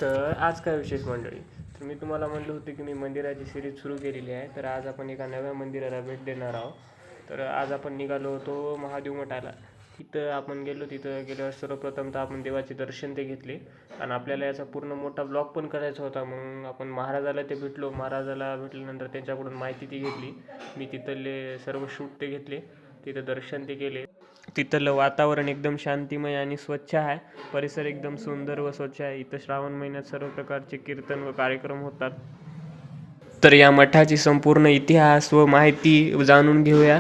तर आज काय विशेष मंडळी, तर मी तुम्हाला म्हटलं होतं की मी मंदिराची सिरीज सुरू केलेली आहे. तर आज आपण एका नव्या मंदिराला भेट देणार आहोत. तर आज आपण निघालो होतो महादेव मठाला. तिथं आपण गेलो. तिथं गेल्यावर सर्वप्रथम तर आपण देवाचे दर्शन ते घेतले आणि आपल्याला याचा पूर्ण मोठा ब्लॉग पण करायचा होता. मग आपण महाराजाला ते भेटलो. महाराजाला भेटल्यानंतर त्यांच्याकडून माहिती ती घेतली. मी तिथले सर्व शूट ते घेतले. तिथं दर्शन ते केले. तिथलं वातावरण एकदम शांतिमय आणि स्वच्छ आहे. परिसर एकदम सुंदर व स्वच्छ आहे. इथं श्रावण महिन्यात सर्व प्रकारचे कीर्तन व कार्यक्रम होतात. तर या मठाची संपूर्ण इतिहास व माहिती जाणून घेऊया.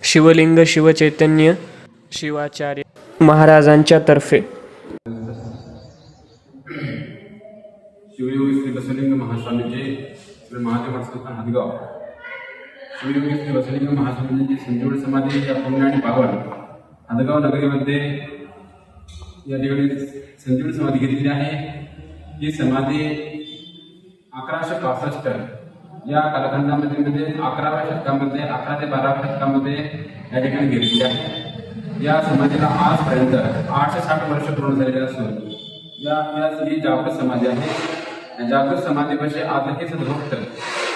शिवलिंग शिवचैतन्य शिवाचार्य महाराजांच्या तर्फे. शिवयोगी श्री बसवलिंग महास्वामीचे श्री महादेव मठ संस्थान हदगाव. शिवयोगी श्री बसवलिंग महास्वामींची संजीवनी समाधी या पुण्य आणि पावन हदगाव नगरीमध्ये या ठिकाणी संजीवनी समाधी घेतलेली आहे. ही समाधी 1165 या कालखंडामध्ये म्हणजे 11व्या शतकामध्ये 11 ते 12व्या शतकामध्ये या ठिकाणी घेतलेली आहे. या समाधीला आजपर्यंत 860 वर्ष पूर्ण झालेले असून या ही जागृत समाधी आहे. जागृत समाधीपाशी आजही सद्भक्त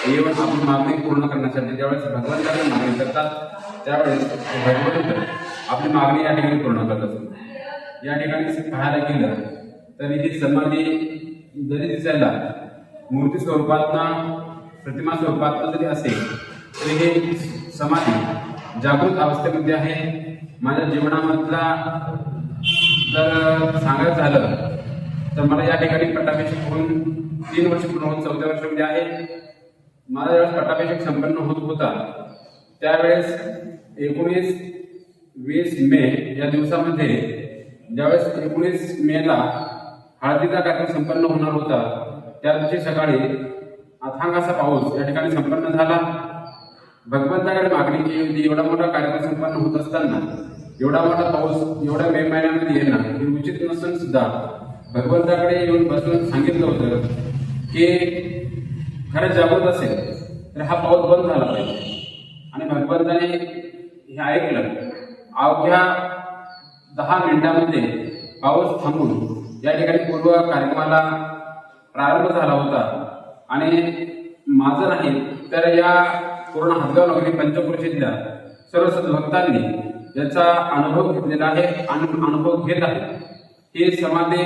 येऊन आपली मागणी पूर्ण करण्यासाठी ज्यावेळेस भगवंताला मागणी करतात त्यावेळेस भगवंत आपली मागणी या ठिकाणी पूर्ण करत असतो. या ठिकाणी पाहायला गेलं तर ही समाधी जरी दिसायला मूर्ती स्वरूपातना प्रतिमा स्वरूपात जरी असेल तरी हे समाधी जागृत अवस्थेमध्ये आहे. माझ्या जीवनामधला जर सांगायचं झालं तर मला या ठिकाणी पट्टाभिषेक होऊन 3 वर्ष पूर्ण होऊन 4व्या वर्षामध्ये आहे. माझा ज्यावेळेस पट्टाभिषेक संपन्न होत होता त्यावेळेस 19-20 मे या दिवसामध्ये ज्यावेळेस 19 मेला हळदीचा कार्यक्रम संपन्न होणार होता त्या दिवशी सकाळी अथांग असा पाऊस या ठिकाणी संपन्न झाला. भगवंताकडे मागणी केली होती. एवढा मोठा कार्यक्रम संपन्न होत असताना एवढा मोठा पाऊस एवढ्या मे महिन्यामध्ये येणं हे उचित नसून सुद्धा भगवंताकडे येऊन बसून सांगितलं होतं की खरंच जागृत असेल तर हा पाऊस बंद झाला पाहिजे. आणि भगवंताने हे ऐकलं. अवघ्या 10 मिनिटांमध्ये पाऊस थांबून या ठिकाणी पूर्व कार्यक्रमाला प्रारंभ झाला होता. आणि माझं नाही तर या पूर्ण हदगाव नगरी पंचक्रोशीतल्या सर्व सद्भक्तांनी याचा अनुभव घेतलेला आहे आणि अनुभव घेत आहे. ही समाधी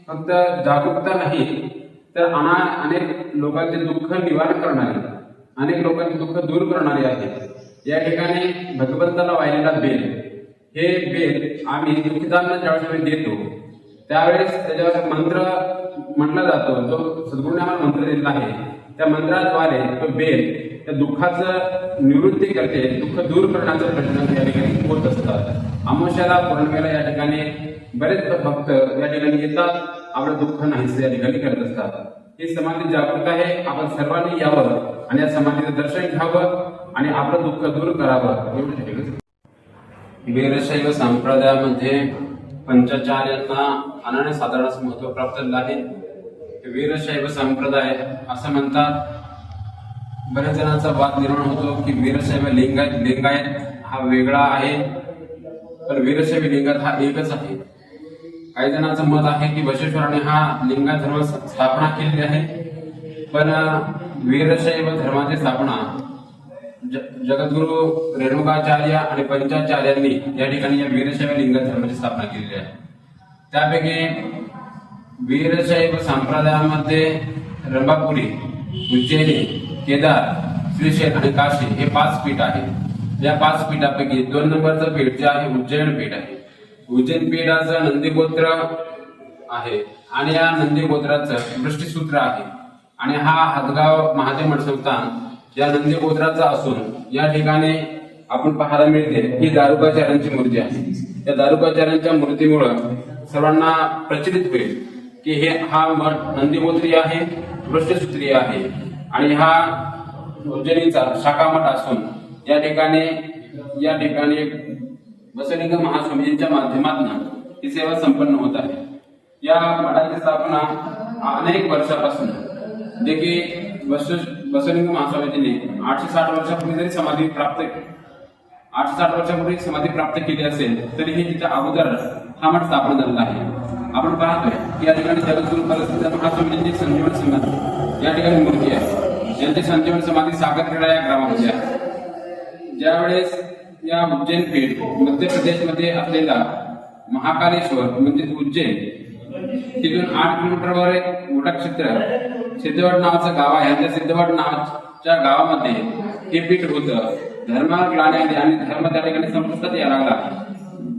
फक्त जागरूकता नाही तर अनेक लोकांचे दुःख निवारण करणारी, अनेक लोकांचे दुःख दूर करणारी आहे. या ठिकाणी भगवंताला वाहिलेला बेल, हे बेल आम्ही दुःखितांना ज्यावेळेस देतो त्यावेळेस त्याच्यावर मंत्र म्हटला जातो. जो सद्गुरूने आम्हाला मंत्र दिलेला आहे त्या मंत्राद्वारे तो बेल त्या दुःखाचं निवृत्ती करते, दुःख दूर करण्याचा प्रयत्न या ठिकाणी होत असतात. अमावस्याला पौर्णिमेला या ठिकाणी बरेच भक्त या ठिकाणी येतात, आपलं दुःख नाहीसे या ठिकाणी करत असतात. ही समाधी जागृत आहे. आपण सर्वांनी यावं आणि या समाधीचं दर्शन घ्यावं आणि आपलं दुःख दूर करावं एवढं. वीरशैव संप्रदायामध्ये पंचाचार्यांना अनन्यसाधारण महत्व प्राप्त झालं आहे. वीरशैव संप्रदाय असं म्हणतात. बऱ्याच जणांचा वाद निर्माण होतो की वीरशैव लिंगायत हा वेगळा आहे पण वीरशैव लिंगायत हा एकच आहे. काही जणांचं मत आहे की बसवेश्वराने हा लिंगायत धर्म स्थापना केलेली आहे. पण वीरशैव धर्माची स्थापना जगद्गुरु रेणुकाचार्य आणि पंचाचार्यांनी या ठिकाणी या वीरशैव लिंगायत धर्माची स्थापना केलेली आहे. त्यापैकी वीरशैव संप्रदायामध्ये रंभापुरी, उज्जैनी, केदार, श्रीशैल आणि काशी हे 5 पीठ आहेत. या 5 पीठापैकी 2 नंबरचं पीठ जे आहे उज्जैन पीठ आहे. उज्जैन पीठाचं नंदीगोत्र आहे आणि या नंदीगोत्राचं वृष्टीसूत्र आहे. आणि हा हदगाव महादेव मठ संस्थान या नंदीगोत्राचा असून या ठिकाणी आपण पाहायला मिळते ही दारुकाचार्यांची मूर्ती आहे. या दारुकाचार्यांच्या मूर्तीमुळं सर्वांना प्रचलित होईल की हा मठ नंदीगोत्री आहे, वृष्टीसूत्रीय आहे आणि हा उज्जैनीचा शाखा मठ असून या ठिकाणी बसवलिंग महास्वामींच्या माध्यमातून ही सेवा संपन्न होत आहे. या मठाची स्थापना अनेक वर्षापासून जे की बसवलिंग महास्वामींनी 860 वर्षापूर्वी जरी समाधी प्राप्त केली असेल तरीही तिच्या अगोदर हा मठ स्थापन झालेला आहे. आपण पाहतोय की या ठिकाणी जगद्गुरू परिस्थिती महास्वामींची संजीवन समाधी या ठिकाणी मूर्ती आहे. यांची संजीवन समाधी सागरखेडा या ग्रामामध्ये आहे. ज्यावेळेस या उज्जैन पेठ मध्य प्रदेशमध्ये असलेला महाकालेश्वर म्हणजे उज्जैन, तिथून 8 किलोमीटरवर एक मोठा क्षेत्र सिद्धवट नावाचं गाव आहे. त्या सिद्धवट नावाच्या गावामध्ये हे पीठ होतं. धर्माला आणि धर्म त्या ठिकाणी संपुष्टात यायला लागला.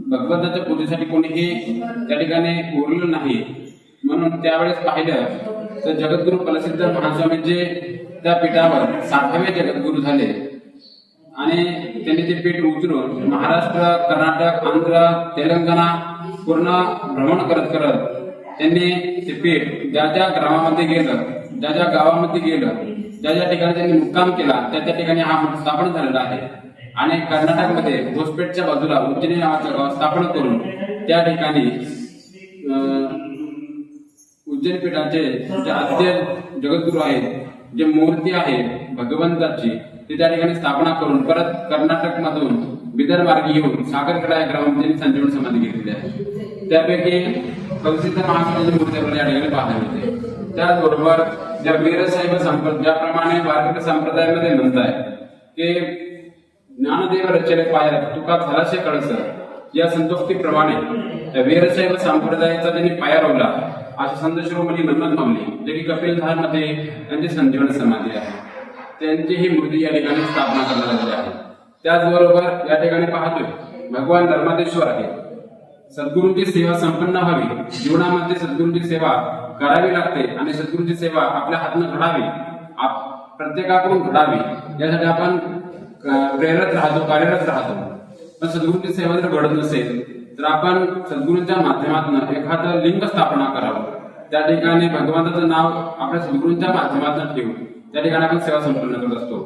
भगवंताच्या पूजेसाठी कोणीही त्या ठिकाणी उरलं नाही. म्हणून त्यावेळेस पाहिलं तर जगद्गुरू प्रसिद्ध महास्वामींचे त्या पीठावर 60वे जगद्गुरू झाले आणि त्यांनी ते पीठ उचलून महाराष्ट्र, कर्नाटक, आंध्र, तेलंगणा पूर्ण भ्रमण करत करत त्यांनी ते पीठ ज्या ज्या ग्रामामध्ये गेलं, ज्या ज्या गावामध्ये गेलं, ज्या ज्या ठिकाणी त्यांनी मुक्काम केला त्या ठिकाणी हा मठ स्थापन झालेला आहे. आणि कर्नाटकमध्ये होसपेठच्या बाजूला उज्जैनी नावाचं गाव स्थापन करून त्या ठिकाणी उज्जैन पीठाचे जे आद्य जगद्गुरू आहेत, जे मूर्ती आहे भगवंताची, ते त्या ठिकाणी स्थापना करून परत कर्नाटक मधून बिदर मार्गी येऊन सागरखेडा या ग्रामामध्ये संजीवन समाधी घेतलेली आहे. त्यापैकी प्रसिद्ध महास्वामींची मूर्ती आपल्याला या ठिकाणी पाहायला मिळते. त्याचबरोबर ज्या वीरशैव संप्रदाय, ज्याप्रमाणे वारकरी संप्रदायामध्ये म्हणताय की ज्ञानदेव रचले पाया तुका झालाशे कळस, या संतोक्तीप्रमाणे वीरशैव संप्रदायाचा त्यांनी पाया रोवला असे संत शिरोमणी मन्मथ माऊली, जे की कपिलधार मध्ये त्यांची संजीवन समाधी आहे, त्यांची ही मूर्ती या ठिकाणी स्थापना करण्यात आली आहे. त्याचबरोबर या ठिकाणी पाहतोय भगवान धर्मादेश्वर आहे. सद्गुरूंची सेवा संपन्न व्हावी, जीवनामध्ये सद्गुरूंची सेवा करावी लागते आणि सद्गुरूंची सेवा आपल्या हातनं घडावी, प्रत्येकाकडून घडावी, यासाठी आपण प्रेरत राहतो, कार्यरत राहतो. पण सद्गुरूंची सेवा जर घडत नसेल तर आपण सद्गुरूंच्या माध्यमातून एखादं लिंग स्थापना करावं, त्या ठिकाणी भगवंताचं नाव आपल्या सद्गुरूंच्या माध्यमातून ठेवून त्या ठिकाणी आपण सेवा संपन्न करत असतो.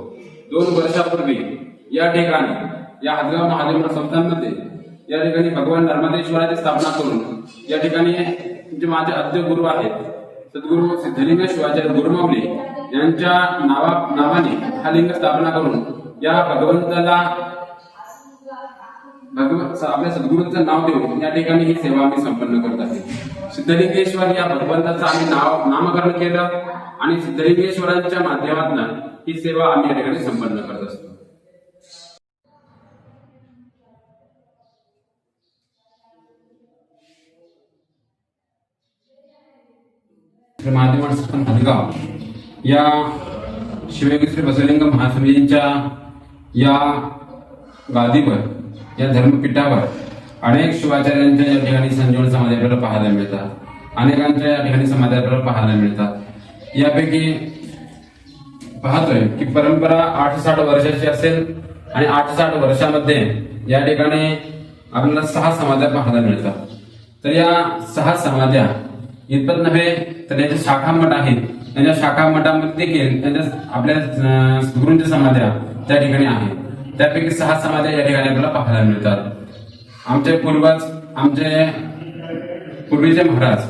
2 वर्षापूर्वी या ठिकाणी या हदगाव महादेव संस्थांमध्ये या ठिकाणी भगवान धर्मादेश्वराची स्थापना करून या ठिकाणी जे माझे आद्य गुरु आहेत सद्गुरू सिद्धलिंग शिवाचार्य गुरुमाऊली यांच्या नावाने हा लिंग स्थापना करून या भगवंताला आपल्या सद्गुरूंचं नाव देऊन या ठिकाणी ही सेवा आम्ही संपन्न करत आहे. सिद्धलिंगेश्वर या भगवंताचं आम्ही नामकरण केलं आणि सिद्धलिंगेश्वरांच्या माध्यमातून ही सेवा आम्ही या ठिकाणी संपन्न करत असतो. महादेव संस्थान हदगाव या शिवयोगी श्री बसवलिंग महास्वामींच्या या गादीवर, या धर्मपीठावर अनेक शिवाचार्यांच्या या ठिकाणी संजीवन समाधी आपल्याला पाहायला मिळतात. अनेकांच्या या ठिकाणी समाधी आपल्याला पाहायला मिळतात. यापैकी पाहतोय की परंपरा 860 वर्षाची असेल आणि 860 वर्षामध्ये या ठिकाणी आपल्याला 6 समाध्या पाहायला मिळतात. तर या 6 समाध्या इतपत नव्हे तर याचे शाखा मठ आहेत. त्यांच्या शाखा मठामध्ये देखील त्यांच्या आपल्या गुरूंच्या समाध्या त्या ठिकाणी आहेत. त्यापैकी 6 समाध्या या ठिकाणी आपल्याला पाहायला मिळतात. आमचे पूर्वीचे महाराज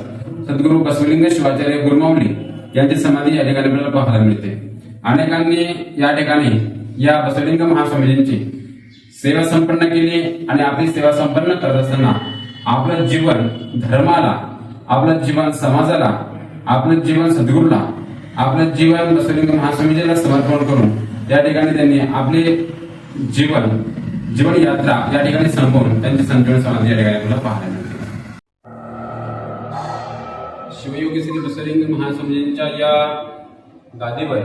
सद्गुरू बसवलिंग शिवाचार्य गुरुमाऊली यांची समाधी या ठिकाणी आपल्याला पाहायला मिळते. अनेकांनी या ठिकाणी या बसवलिंग महास्वामींची सेवा संपन्न केली आणि आपली सेवा संपन्न करत असताना आपलं जीवन धर्माला, आपलं जीवन समाजाला, आपलं जीवन सद्गुरूला, आपलं जीवन बसवलिंग महास्वामीजीला समर्पण करून या ठिकाणी त्यांनी आपले जीवन यात्रा या ठिकाणी संपवून त्यांची संजीवन समाधी या ठिकाणी आपल्याला पाहायला मिळते. शिवयोगी श्री बसवलिंग महास्वामींच्या या गादीवर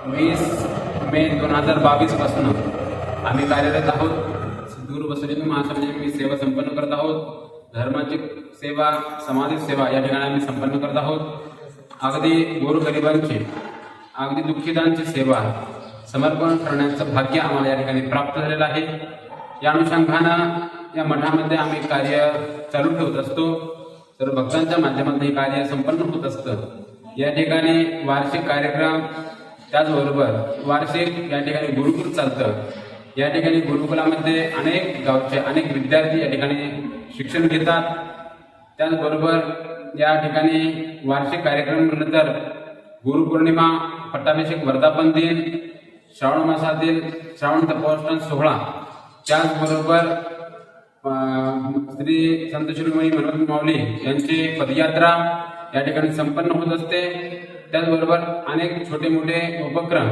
20 मे 2022 पासून आम्ही कार्यरत आहोत. सद्गुरू बसवलिंग महास्वामींची सेवा संपन्न करत आहोत. धर्माची सेवा, समाजिक सेवा या ठिकाणी आम्ही संपन्न करत आहोत. अगदी गोरगरिबांची, अगदी दुःखितांची सेवा समर्पण करण्याचं भाग्य आम्हाला या ठिकाणी प्राप्त झालेलं आहे. या अनुषंगानं या मठामध्ये आम्ही कार्य चालू ठेवत असतो. तर भक्तांच्या माध्यमातून हे कार्य संपन्न होत असतं. या ठिकाणी वार्षिक कार्यक्रम, त्याचबरोबर वार्षिक या ठिकाणी गुरुकुल चालतं. या ठिकाणी गुरुकुलामध्ये अनेक गावचे अनेक विद्यार्थी या ठिकाणी शिक्षण घेतात. त्याचबरोबर या ठिकाणी वार्षिक कार्यक्रमानंतर गुरुपौर्णिमा, पट्टाभिषेक, वर्धापन दिन, श्रावण मासातील श्रावण तपोष्टन सोहळा, त्याचबरोबर श्री संत शिरोमणी मनोहर माऊली यांची पदयात्रा या ठिकाणी संपन्न होत असते. त्याचबरोबर अनेक छोटे मोठे उपक्रम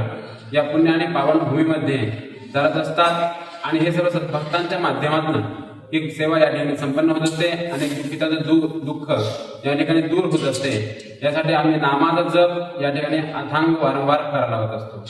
या पुण्य आणि पावन भूमीमध्ये चालत असतात आणि हे सर्व भक्तांच्या माध्यमातून ही सेवा या ठिकाणी संपन्न होत असते. अनेक दुःखिताचं दुःख या ठिकाणी दूर होत असते. यासाठी आम्ही नामाचा जप या ठिकाणी अथांग वारंवार करायला लागत असतो.